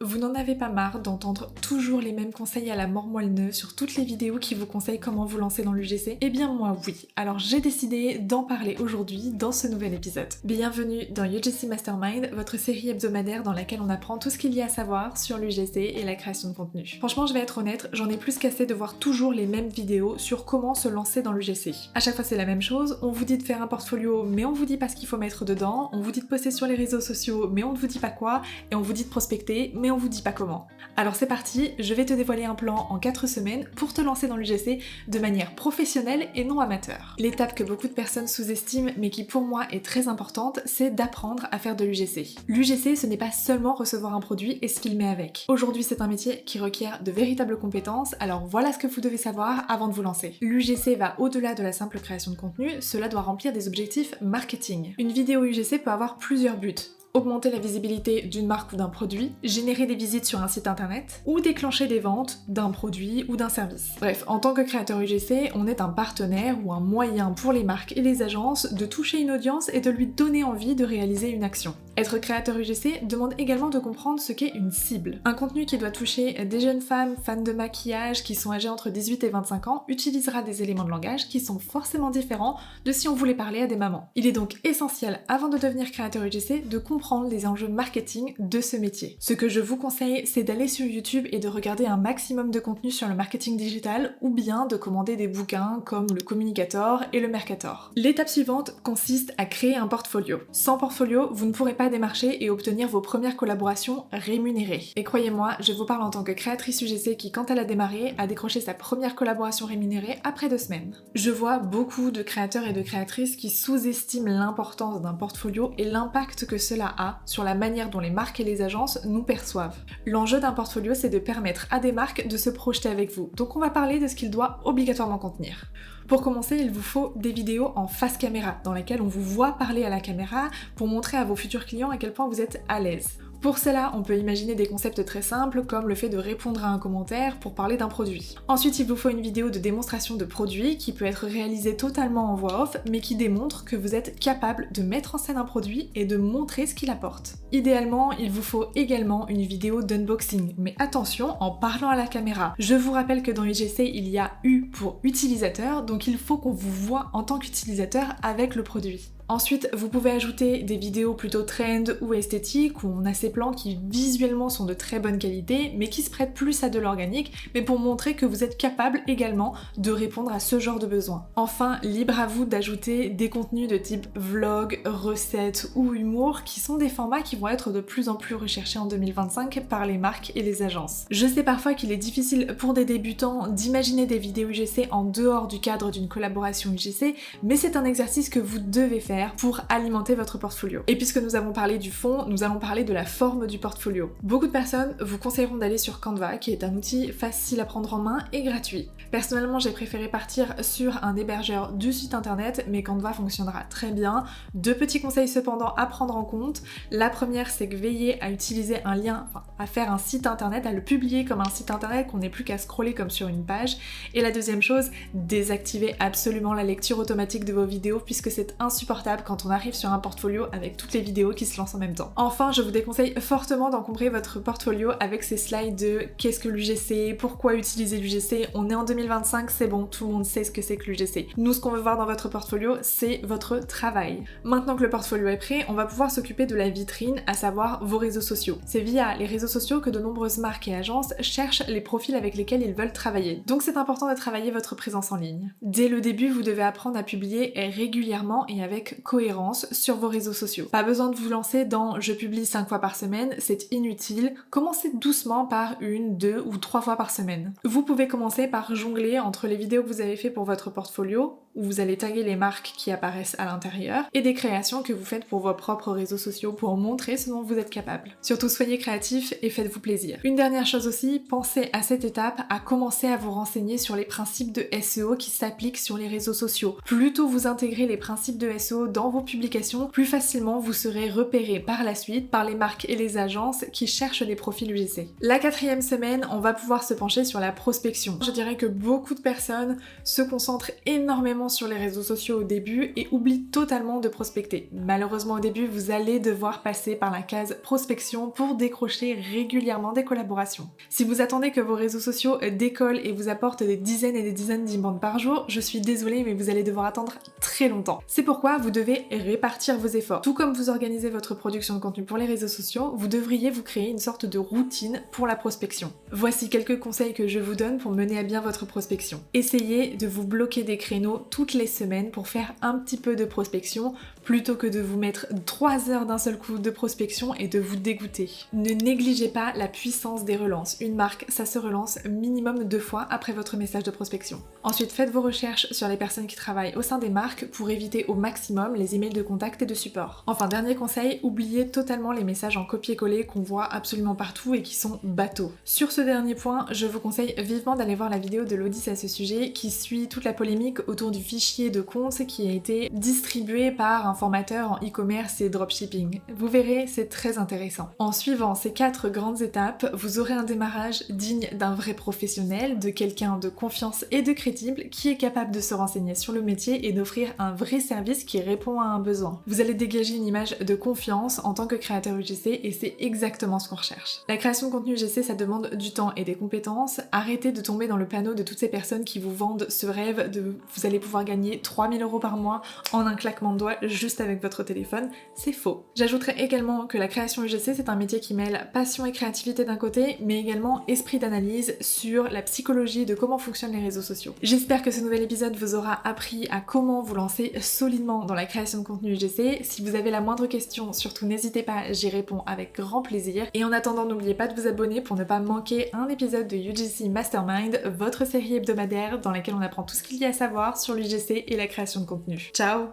Vous n'en avez pas marre d'entendre toujours les mêmes conseils à la mort moelle-neuve sur toutes les vidéos qui vous conseillent comment vous lancer dans l'UGC? Eh bien moi oui, alors j'ai décidé d'en parler aujourd'hui dans ce nouvel épisode. Bienvenue dans UGC Mastermind, votre série hebdomadaire dans laquelle on apprend tout ce qu'il y a à savoir sur l'UGC et la création de contenu. Franchement je vais être honnête, j'en ai plus qu'assez de voir toujours les mêmes vidéos sur comment se lancer dans l'UGC. À chaque fois c'est la même chose, on vous dit de faire un portfolio mais on vous dit pas ce qu'il faut mettre dedans, on vous dit de poster sur les réseaux sociaux mais on ne vous dit pas quoi, et on vous dit de prospecter mais on vous dit pas comment. Alors c'est parti, je vais te dévoiler un plan en 4 semaines pour te lancer dans l'UGC de manière professionnelle et non amateur. L'étape que beaucoup de personnes sous-estiment mais qui pour moi est très importante, c'est d'apprendre à faire de l'UGC. L'UGC ce n'est pas seulement recevoir un produit et se filmer avec. Aujourd'hui c'est un métier qui requiert de véritables compétences, alors voilà ce que vous devez savoir avant de vous lancer. L'UGC va au-delà de la simple création de contenu, cela doit remplir des objectifs marketing. Une vidéo UGC peut avoir plusieurs buts. Augmenter la visibilité d'une marque ou d'un produit, générer des visites sur un site internet, ou déclencher des ventes d'un produit ou d'un service. Bref, en tant que créateur UGC, on est un partenaire ou un moyen pour les marques et les agences de toucher une audience et de lui donner envie de réaliser une action. Être créateur UGC demande également de comprendre ce qu'est une cible. Un contenu qui doit toucher des jeunes femmes fans de maquillage qui sont âgées entre 18 et 25 ans utilisera des éléments de langage qui sont forcément différents de si on voulait parler à des mamans. Il est donc essentiel, avant de devenir créateur UGC, de comprendre les enjeux marketing de ce métier. Ce que je vous conseille, c'est d'aller sur YouTube et de regarder un maximum de contenu sur le marketing digital ou bien de commander des bouquins comme le Communicator et le Mercator. L'étape suivante consiste à créer un portfolio. Sans portfolio, vous ne pourrez pas démarcher et obtenir vos premières collaborations rémunérées. Et croyez-moi, je vous parle en tant que créatrice UGC qui, quand elle a démarré, a décroché sa première collaboration rémunérée après 2 semaines. Je vois beaucoup de créateurs et de créatrices qui sous-estiment l'importance d'un portfolio et l'impact que cela a sur la manière dont les marques et les agences nous perçoivent. L'enjeu d'un portfolio, c'est de permettre à des marques de se projeter avec vous. Donc on va parler de ce qu'il doit obligatoirement contenir. Pour commencer, il vous faut des vidéos en face caméra, dans lesquelles on vous voit parler à la caméra pour montrer à vos futurs clients à quel point vous êtes à l'aise. Pour cela, on peut imaginer des concepts très simples comme le fait de répondre à un commentaire pour parler d'un produit. Ensuite, il vous faut une vidéo de démonstration de produit qui peut être réalisée totalement en voix off, mais qui démontre que vous êtes capable de mettre en scène un produit et de montrer ce qu'il apporte. Idéalement, il vous faut également une vidéo d'unboxing, mais attention en parlant à la caméra. Je vous rappelle que dans UGC, il y a U pour utilisateur, donc il faut qu'on vous voit en tant qu'utilisateur avec le produit. Ensuite, vous pouvez ajouter des vidéos plutôt trend ou esthétiques où on a ces plans qui visuellement sont de très bonne qualité mais qui se prêtent plus à de l'organique, mais pour montrer que vous êtes capable également de répondre à ce genre de besoin. Enfin, libre à vous d'ajouter des contenus de type vlog, recettes ou humour qui sont des formats qui vont être de plus en plus recherchés en 2025 par les marques et les agences. Je sais parfois qu'il est difficile pour des débutants d'imaginer des vidéos UGC en dehors du cadre d'une collaboration UGC, mais c'est un exercice que vous devez faire pour alimenter votre portfolio. Et puisque nous avons parlé du fond, nous allons parler de la forme du portfolio. Beaucoup de personnes vous conseilleront d'aller sur Canva, qui est un outil facile à prendre en main et gratuit. Personnellement, j'ai préféré partir sur un hébergeur du site internet, mais Canva fonctionnera très bien. 2 petits conseils cependant à prendre en compte. La première, c'est que veillez à utiliser un lien, à faire un site internet, à le publier comme un site internet, qu'on n'ait plus qu'à scroller comme sur une page. Et la deuxième chose, désactivez absolument la lecture automatique de vos vidéos, puisque c'est insupportable quand on arrive sur un portfolio avec toutes les vidéos qui se lancent en même temps. Enfin, je vous déconseille fortement d'encombrer votre portfolio avec ces slides de qu'est-ce que l'UGC, pourquoi utiliser l'UGC, on est en 2025, c'est bon, tout le monde sait ce que c'est que l'UGC. Nous, ce qu'on veut voir dans votre portfolio, c'est votre travail. Maintenant que le portfolio est prêt, on va pouvoir s'occuper de la vitrine, à savoir vos réseaux sociaux. C'est via les réseaux sociaux que de nombreuses marques et agences cherchent les profils avec lesquels ils veulent travailler. Donc c'est important de travailler votre présence en ligne. Dès le début, vous devez apprendre à publier régulièrement et avec cohérence sur vos réseaux sociaux. Pas besoin de vous lancer dans je publie 5 fois par semaine, c'est inutile. Commencez doucement par 1, 2 ou 3 fois par semaine. Vous pouvez commencer par jongler entre les vidéos que vous avez fait pour votre portfolio, où vous allez taguer les marques qui apparaissent à l'intérieur, et des créations que vous faites pour vos propres réseaux sociaux pour montrer ce dont vous êtes capable. Surtout soyez créatifs et faites-vous plaisir. Une dernière chose aussi, pensez à cette étape à commencer à vous renseigner sur les principes de SEO qui s'appliquent sur les réseaux sociaux. Plus tôt vous intégrez les principes de SEO dans vos publications, plus facilement vous serez repéré par la suite par les marques et les agences qui cherchent des profils UGC. La 4e semaine, on va pouvoir se pencher sur la prospection. Je dirais que beaucoup de personnes se concentrent énormément sur les réseaux sociaux au début et oublient totalement de prospecter. Malheureusement au début, vous allez devoir passer par la case prospection pour décrocher régulièrement des collaborations. Si vous attendez que vos réseaux sociaux décollent et vous apportent des dizaines et des dizaines d'e-bandes par jour, je suis désolée mais vous allez devoir attendre très longtemps. C'est pourquoi vous devez répartir vos efforts. Tout comme vous organisez votre production de contenu pour les réseaux sociaux, vous devriez vous créer une sorte de routine pour la prospection. Voici quelques conseils que je vous donne pour mener à bien votre prospection. Essayez de vous bloquer des créneaux toutes les semaines pour faire un petit peu de prospection plutôt que de vous mettre 3 heures d'un seul coup de prospection et de vous dégoûter. Ne négligez pas la puissance des relances. Une marque, ça se relance minimum 2 fois après votre message de prospection. Ensuite, faites vos recherches sur les personnes qui travaillent au sein des marques pour éviter au maximum les emails de contact et de support. Enfin, dernier conseil, oubliez totalement les messages en copier-coller qu'on voit absolument partout et qui sont bateaux. Sur ce dernier point, je vous conseille vivement d'aller voir la vidéo de l'Odyssée à ce sujet qui suit toute la polémique autour du fichier de compte qui a été distribué par un formateur en e-commerce et dropshipping. Vous verrez, c'est très intéressant. En suivant ces 4 grandes étapes, vous aurez un démarrage digne d'un vrai professionnel, de quelqu'un de confiance et de crédible qui est capable de se renseigner sur le métier et d'offrir un vrai service qui répond à un besoin. Vous allez dégager une image de confiance en tant que créateur UGC et c'est exactement ce qu'on recherche. La création de contenu UGC, ça demande du temps et des compétences. Arrêtez de tomber dans le panneau de toutes ces personnes qui vous vendent ce rêve de vous allez pouvoir gagner 3000 € par mois en un claquement de doigts juste avec votre téléphone. C'est faux. J'ajouterais également que la création UGC, c'est un métier qui mêle passion et créativité d'un côté, mais également esprit d'analyse sur la psychologie de comment fonctionnent les réseaux sociaux. J'espère que ce nouvel épisode vous aura appris à comment vous lancer solidement dans la création de contenu UGC. Si vous avez la moindre question, surtout n'hésitez pas, j'y réponds avec grand plaisir. Et en attendant, n'oubliez pas de vous abonner pour ne pas manquer un épisode de UGC Mastermind, votre série hebdomadaire dans laquelle on apprend tout ce qu'il y a à savoir sur l'UGC et la création de contenu. Ciao!